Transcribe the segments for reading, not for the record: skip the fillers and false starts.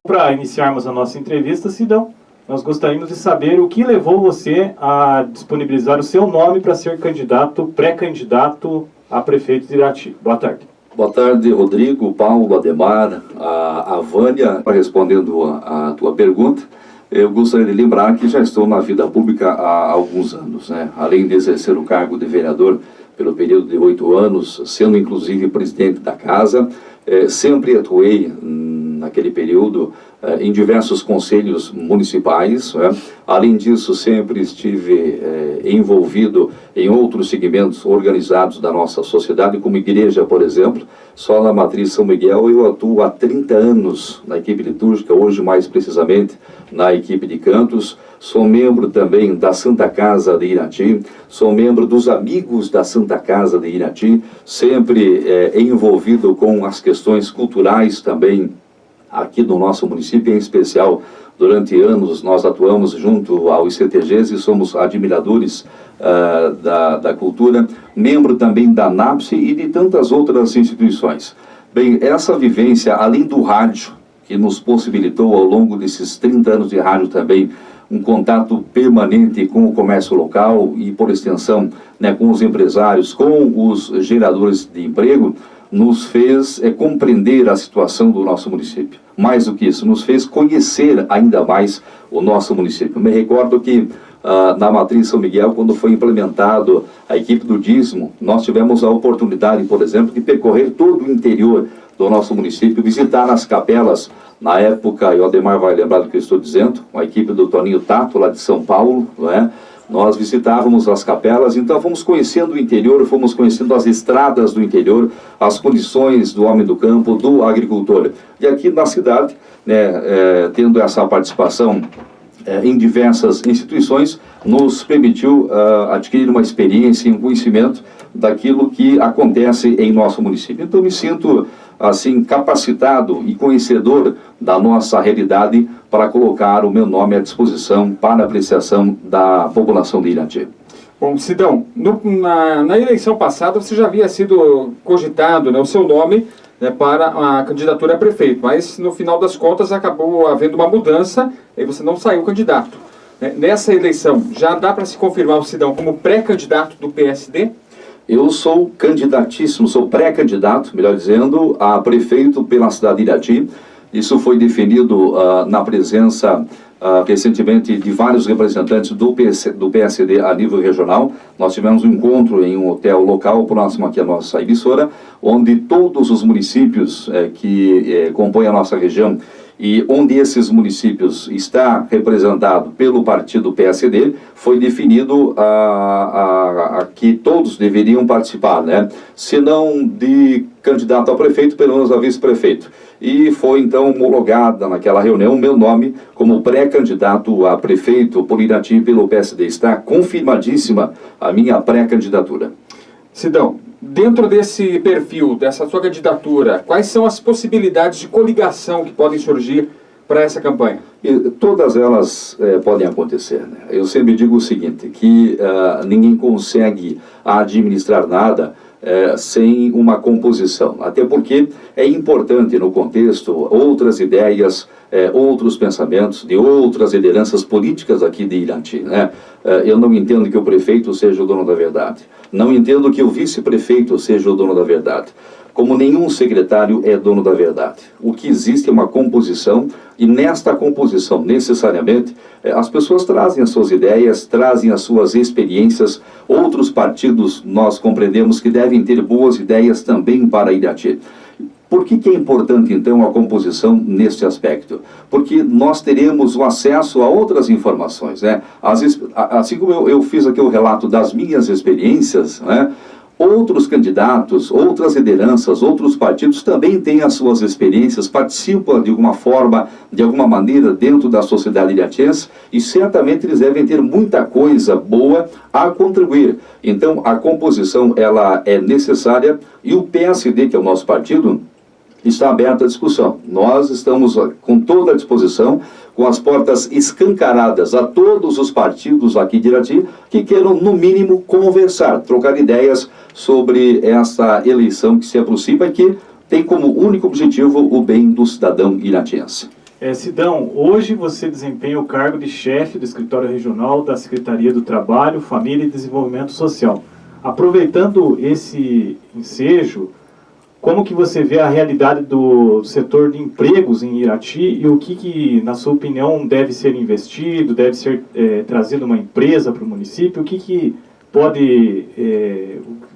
Para iniciarmos a nossa entrevista, Sidão, nós gostaríamos de saber o que levou você a disponibilizar o seu nome para ser pré-candidato a prefeito de Irati. Boa tarde. Boa tarde, Rodrigo, Paulo, Ademar, a Vânia. Respondendo a tua pergunta, eu gostaria de lembrar que já estou na vida pública há alguns anos, né? Além de exercer o cargo de vereador pelo período de 8 anos, sendo inclusive presidente da casa, sempre atuei naquele período em diversos conselhos municipais, né? Além disso, sempre estive envolvido em outros segmentos organizados da nossa sociedade, como igreja, por exemplo. Só na Matriz São Miguel eu atuo há 30 anos na equipe litúrgica, hoje mais precisamente na equipe de cantos. Sou membro também da Santa Casa de Irati, sou membro dos Amigos da Santa Casa de Irati, sempre envolvido com as questões culturais também aqui no nosso município, em especial. Durante anos nós atuamos junto ao ICTGs e somos admiradores da cultura, membro também da NAPSE e de tantas outras instituições. Bem, essa vivência, além do rádio, que nos possibilitou ao longo desses 30 anos de rádio também, um contato permanente com o comércio local e, por extensão, né, com os empresários, com os geradores de emprego, nos fez compreender a situação do nosso município. Mais do que isso, nos fez conhecer ainda mais o nosso município. Me recordo que na Matriz São Miguel, quando foi implementado a equipe do dízimo, nós tivemos a oportunidade, por exemplo, de percorrer todo o interior do nosso município, visitar as capelas. Na época, e o Ademar vai lembrar do que eu estou dizendo, a equipe do Toninho Tato, lá de São Paulo, não é? Nós visitávamos as capelas, então fomos conhecendo o interior, fomos conhecendo as estradas do interior, as condições do homem do campo, do agricultor. E aqui na cidade, né, tendo essa participação em diversas instituições, nos permitiu adquirir uma experiência e um conhecimento daquilo que acontece em nosso município. Então me sinto assim capacitado e conhecedor da nossa realidade para colocar o meu nome à disposição para apreciação da população de Irati. Bom, Sidão, na eleição passada você já havia sido cogitado, né, o seu nome, né, para a candidatura a prefeito, mas no final das contas acabou havendo uma mudança e você não saiu candidato. Nessa eleição, já dá para se confirmar o Sidão como pré-candidato do PSD? Eu sou candidatíssimo, sou pré-candidato, melhor dizendo, a prefeito pela cidade de Irati. Isso foi definido na presença recentemente de vários representantes do PSD a nível regional. Nós tivemos um encontro em um hotel local próximo aqui à nossa emissora, onde todos os municípios que compõem a nossa região e onde esses municípios está representado pelo partido PSD, foi definido que todos deveriam participar, né? Se não de candidato a prefeito, pelo menos a vice-prefeito. E foi então homologada naquela reunião o meu nome como pré-candidato a prefeito por Irati pelo PSD. Está confirmadíssima a minha pré-candidatura. Sidão, dentro desse perfil, dessa sua candidatura, quais são as possibilidades de coligação que podem surgir para essa campanha? E todas elas podem acontecer, né? Eu sempre digo o seguinte, que ninguém consegue administrar nada sem uma composição, até porque é importante no contexto outras ideias, outros pensamentos de outras lideranças políticas aqui de Irati, né? Eu não entendo que o prefeito seja o dono da verdade, não entendo que o vice-prefeito seja o dono da verdade, como nenhum secretário é dono da verdade. O que existe é uma composição, e nesta composição, necessariamente, as pessoas trazem as suas ideias, trazem as suas experiências. Outros partidos, nós compreendemos que devem ter boas ideias também para Irati. Por que é importante, então, a composição neste aspecto? Porque nós teremos o acesso a outras informações, né? Assim como eu fiz aqui o relato das minhas experiências, né? Outros candidatos, outras lideranças, outros partidos também têm as suas experiências, participam de alguma forma, de alguma maneira, dentro da sociedade iratiense, e certamente eles devem ter muita coisa boa a contribuir. Então, a composição, ela é necessária, e o PSD, que é o nosso partido, está aberto à discussão. Nós estamos com toda a disposição, com as portas escancaradas a todos os partidos aqui de Irati que queiram, no mínimo, conversar, trocar ideias sobre essa eleição que se aproxima e que tem como único objetivo o bem do cidadão iratiense. Sidão, hoje você desempenha o cargo de chefe do escritório regional da Secretaria do Trabalho, Família e Desenvolvimento Social. Aproveitando esse ensejo, como que você vê a realidade do setor de empregos em Irati e o que na sua opinião, deve ser investido, deve ser trazido uma empresa para o município? O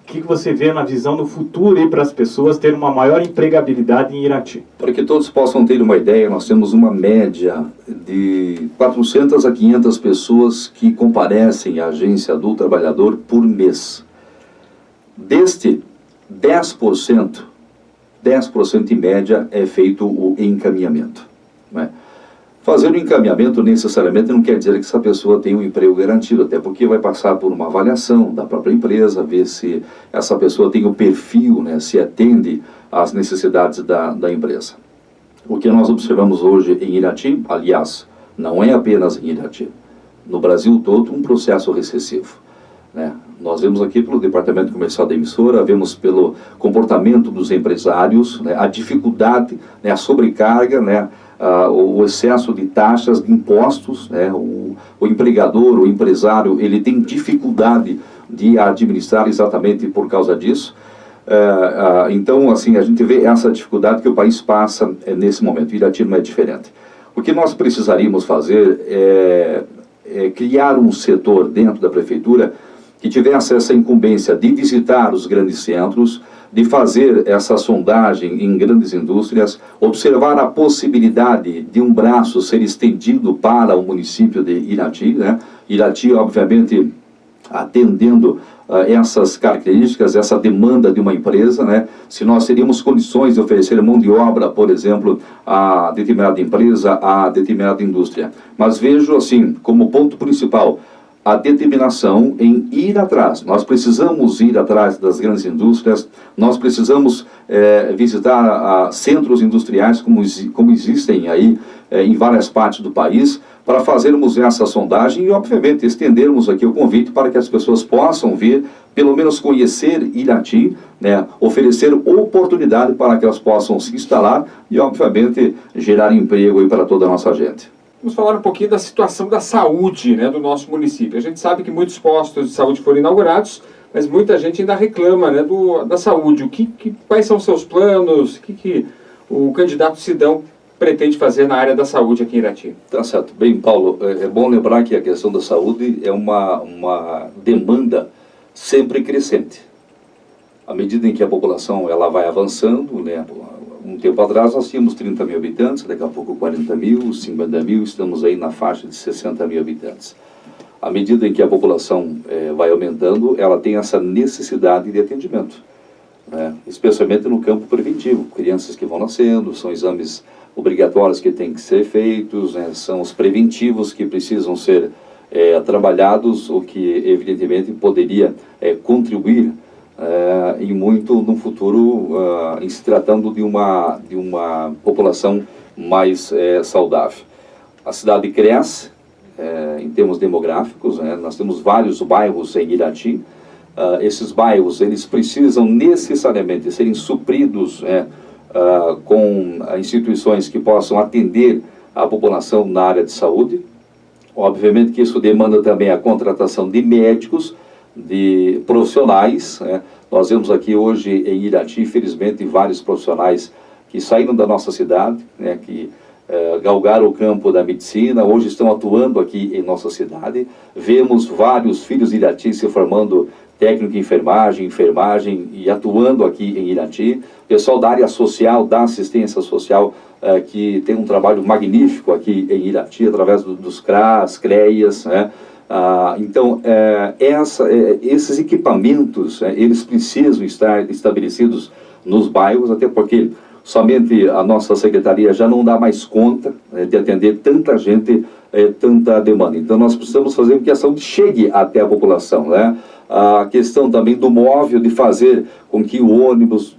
que você vê na visão do futuro para as pessoas terem uma maior empregabilidade em Irati? Para que todos possam ter uma ideia, nós temos uma média de 400 a 500 pessoas que comparecem à agência do trabalhador por mês. Deste, 10% em média é feito o encaminhamento. Né? Fazer o encaminhamento necessariamente não quer dizer que essa pessoa tem um emprego garantido, até porque vai passar por uma avaliação da própria empresa, ver se essa pessoa tem o perfil, né, se atende às necessidades da empresa. O que nós observamos hoje em Irati, aliás, não é apenas em Irati, no Brasil todo, um processo recessivo. Né? Nós vemos aqui pelo Departamento Comercial da emissora, vemos pelo comportamento dos empresários, né, a dificuldade, né, a sobrecarga, né, o excesso de taxas, de impostos, né, o empregador, o empresário, ele tem dificuldade de administrar exatamente por causa disso. Então, assim, a gente vê essa dificuldade que o país passa nesse momento. Irati não é diferente. O que nós precisaríamos fazer é criar um setor dentro da prefeitura que tivesse essa incumbência de visitar os grandes centros, de fazer essa sondagem em grandes indústrias, observar a possibilidade de um braço ser estendido para o município de Irati, né? Irati, obviamente, atendendo essas características, essa demanda de uma empresa, né? Se nós teríamos condições de oferecer mão de obra, por exemplo, a determinada empresa, a determinada indústria. Mas vejo, assim, como ponto principal, a determinação em ir atrás. Nós precisamos ir atrás das grandes indústrias, nós precisamos visitar centros industriais como existem aí em várias partes do país, para fazermos essa sondagem e, obviamente, estendermos aqui o convite para que as pessoas possam vir, pelo menos conhecer Irati, né, oferecer oportunidade para que elas possam se instalar e, obviamente, gerar emprego aí para toda a nossa gente. Vamos falar um pouquinho da situação da saúde, né, do nosso município. A gente sabe que muitos postos de saúde foram inaugurados, mas muita gente ainda reclama, né, da saúde. Quais são os seus planos? O que o candidato Sidão pretende fazer na área da saúde aqui em Irati? Tá certo. Bem, Paulo, é bom lembrar que a questão da saúde é uma demanda sempre crescente. À medida em que a população ela vai avançando, né, um tempo atrás nós tínhamos 30 mil habitantes, daqui a pouco 40 mil, 50 mil, estamos aí na faixa de 60 mil habitantes. À medida em que a população vai aumentando, ela tem essa necessidade de atendimento, né? Especialmente no campo preventivo. Crianças que vão nascendo, são exames obrigatórios que têm que ser feitos, né? São os preventivos que precisam ser trabalhados, o que evidentemente poderia contribuir e muito no futuro em se tratando de uma população mais saudável. A cidade cresce em termos demográficos, né? Nós temos vários bairros em Irati. Esses bairros eles precisam necessariamente serem supridos com instituições que possam atender a população na área de saúde. Obviamente que isso demanda também a contratação de médicos, de profissionais, né? Nós vemos aqui hoje em Irati, infelizmente, vários profissionais que saíram da nossa cidade, né, que galgaram o campo da medicina, hoje estão atuando aqui em nossa cidade. Vemos vários filhos de Irati se formando técnico em enfermagem e atuando aqui em Irati. Pessoal da área social, da assistência social, que tem um trabalho magnífico aqui em Irati, através dos CRAs, CREAs, né? Então, esses equipamentos, eles precisam estar estabelecidos nos bairros, até porque somente a nossa secretaria já não dá mais conta de atender tanta gente, tanta demanda. Então, nós precisamos fazer com que a saúde chegue até a população, né? A questão também do móvel, de fazer com que o ônibus,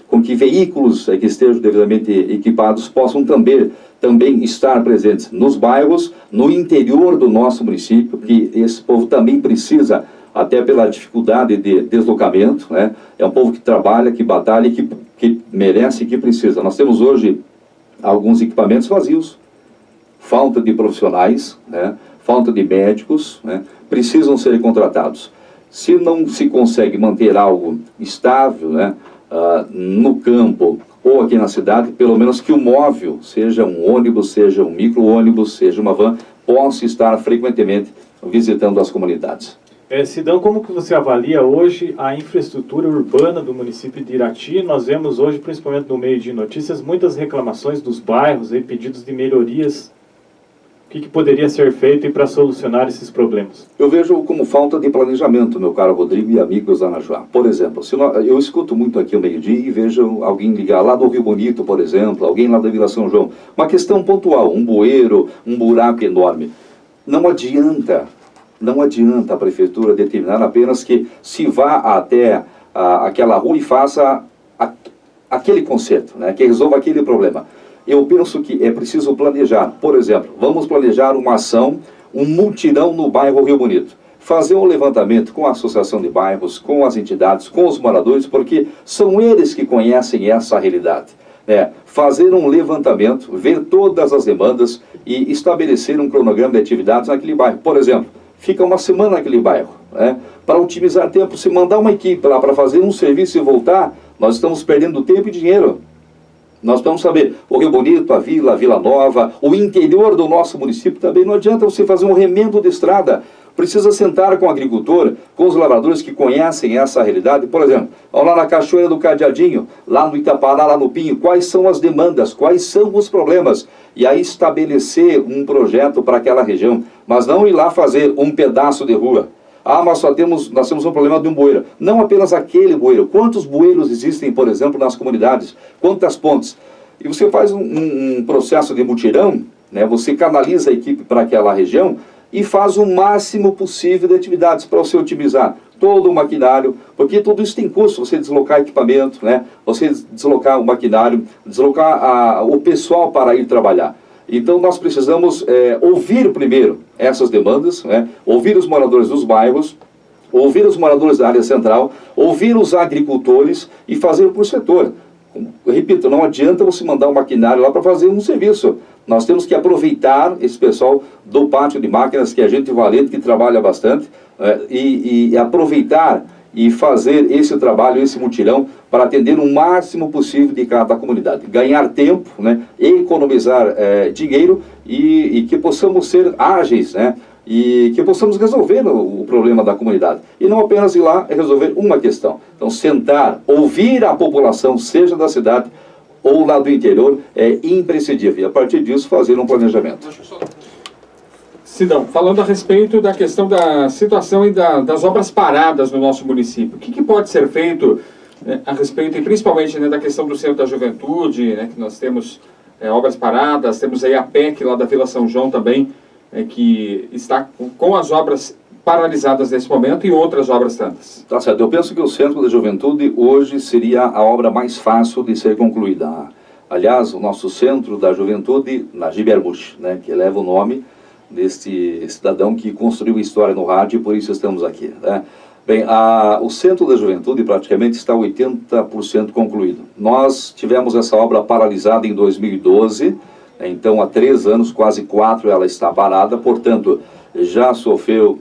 com que veículos que estejam devidamente equipados possam também estar presentes nos bairros, no interior do nosso município, que esse povo também precisa, até pela dificuldade de deslocamento, né? É um povo que trabalha, que batalha, que que merece e que precisa. Nós temos hoje alguns equipamentos vazios, falta de profissionais, né? Falta de médicos, né? Precisam ser contratados. Se não se consegue manter algo estável, né? No campo ou aqui na cidade, pelo menos que o móvel, seja um ônibus, seja um micro-ônibus, seja uma van, possa estar frequentemente visitando as comunidades. Sidão, como que você avalia hoje a infraestrutura urbana do município de Irati? Nós vemos hoje, principalmente no meio de notícias, muitas reclamações dos bairros, pedidos de melhorias. O que poderia ser feito para solucionar esses problemas? Eu vejo como falta de planejamento, meu caro Rodrigo e amigos da Anajuá. Por exemplo, eu escuto muito aqui ao meio-dia e vejo alguém ligar lá do Rio Bonito, por exemplo, alguém lá da Vila São João. Uma questão pontual, um bueiro, um buraco enorme. Não adianta a prefeitura determinar apenas que se vá até aquela rua e faça aquele conserto, né, que resolva aquele problema. Eu penso que é preciso planejar. Por exemplo, vamos planejar uma ação, um mutirão no bairro Rio Bonito. Fazer um levantamento com a associação de bairros, com as entidades, com os moradores, porque são eles que conhecem essa realidade. Fazer um levantamento, ver todas as demandas e estabelecer um cronograma de atividades naquele bairro. Por exemplo, fica uma semana naquele bairro. Para otimizar tempo, se mandar uma equipe lá para fazer um serviço e voltar, nós estamos perdendo tempo e dinheiro. Nós vamos saber, o Rio Bonito, a Vila Nova, o interior do nosso município também. Não adianta você fazer um remendo de estrada. Precisa sentar com o agricultor, com os lavradores que conhecem essa realidade. Por exemplo, vamos lá na Cachoeira do Cadeadinho, lá no Itapará, lá no Pinho, quais são as demandas, quais são os problemas. E aí estabelecer um projeto para aquela região, mas não ir lá fazer um pedaço de rua. Mas nós temos um problema de um bueiro. Não apenas aquele bueiro. Quantos bueiros existem, por exemplo, nas comunidades? Quantas pontes? E você faz um processo de mutirão, né? Você canaliza a equipe para aquela região e faz o máximo possível de atividades para você otimizar todo o maquinário, porque tudo isso tem custo, você deslocar equipamento, né? Você deslocar o maquinário, deslocar o pessoal para ir trabalhar. Então nós precisamos ouvir primeiro essas demandas, né? Ouvir os moradores dos bairros, ouvir os moradores da área central, ouvir os agricultores e fazer por setor. Eu repito, não adianta você mandar um maquinário lá para fazer um serviço. Nós temos que aproveitar esse pessoal do pátio de máquinas, que é gente valente, que trabalha bastante, e aproveitar e fazer esse trabalho, esse mutirão, para atender o máximo possível de cada comunidade. Ganhar tempo, né, economizar dinheiro e que possamos ser ágeis, né, e que possamos resolver o problema da comunidade. E não apenas ir lá e resolver uma questão. Então, sentar, ouvir a população, seja da cidade ou lá do interior, é imprescindível. E a partir disso, fazer um planejamento. Sidão, falando a respeito da questão da situação e das obras paradas no nosso município, o que pode ser feito a respeito, e principalmente, né, da questão do Centro da Juventude, né, que nós temos obras paradas, temos aí a PEC lá da Vila São João também, que está com as obras paralisadas nesse momento e outras obras tantas. Tá certo, eu penso que o Centro da Juventude hoje seria a obra mais fácil de ser concluída. Aliás, o nosso Centro da Juventude, Najib Erbush, né, que leva o nome deste cidadão que construiu a história no rádio, e por isso estamos aqui, né? Bem, o Centro da Juventude praticamente está 80% concluído. Nós tivemos essa obra paralisada em 2012, então há 3 anos, quase 4, ela está parada, portanto, já sofreu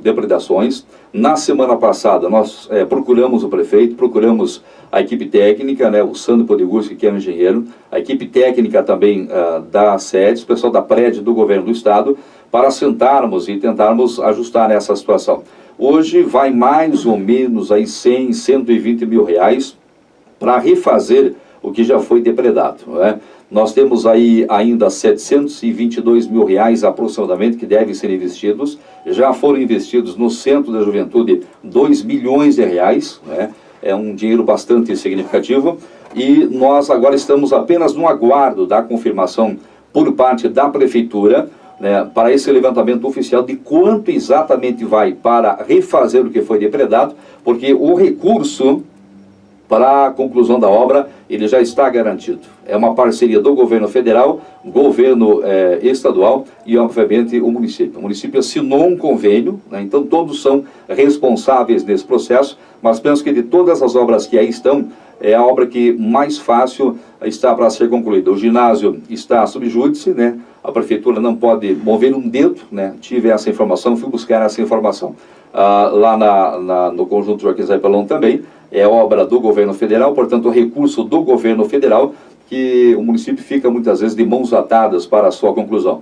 depredações. Na semana passada, nós procuramos o prefeito, procuramos a equipe técnica, né, o Sandro Podiguski, que é um engenheiro, a equipe técnica também da SEDES, o pessoal da prédio do governo do estado, para sentarmos e tentarmos ajustar essa situação. Hoje vai mais ou menos aí 100, 120 mil reais para refazer o que já foi depredado, né? Nós temos aí ainda 722 mil reais aproximadamente que devem ser investidos. Já foram investidos no Centro da Juventude 2 milhões de reais, né? É um dinheiro bastante significativo. E nós agora estamos apenas no aguardo da confirmação por parte da Prefeitura, né, para esse levantamento oficial de quanto exatamente vai para refazer o que foi depredado, porque o recurso para a conclusão da obra, ele já está garantido. É uma parceria do governo federal, governo estadual e, obviamente, o município. O município assinou um convênio, né, então todos são responsáveis nesse processo, mas penso que de todas as obras que aí estão, é a obra que mais fácil está para ser concluída. O ginásio está sob júdice, né? A prefeitura não pode mover um dedo, né? Tive essa informação, fui buscar essa informação. Lá no conjunto Joaquim Zé Pelon também, é obra do governo federal, portanto, recurso do governo federal, que o município fica muitas vezes de mãos atadas para a sua conclusão.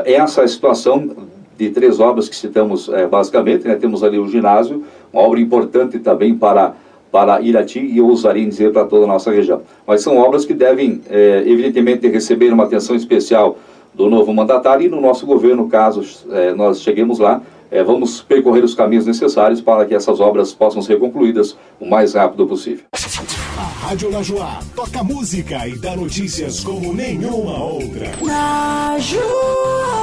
Essa é a situação de 3 obras que citamos basicamente, né? Temos ali o ginásio, uma obra importante também para Irati, e eu ousaria dizer para toda a nossa região. Mas são obras que devem, evidentemente, receber uma atenção especial do novo mandatário, e no nosso governo, caso nós cheguemos lá, vamos percorrer os caminhos necessários para que essas obras possam ser concluídas o mais rápido possível. A Rádio Najuá toca música e dá notícias como nenhuma outra. Najuá.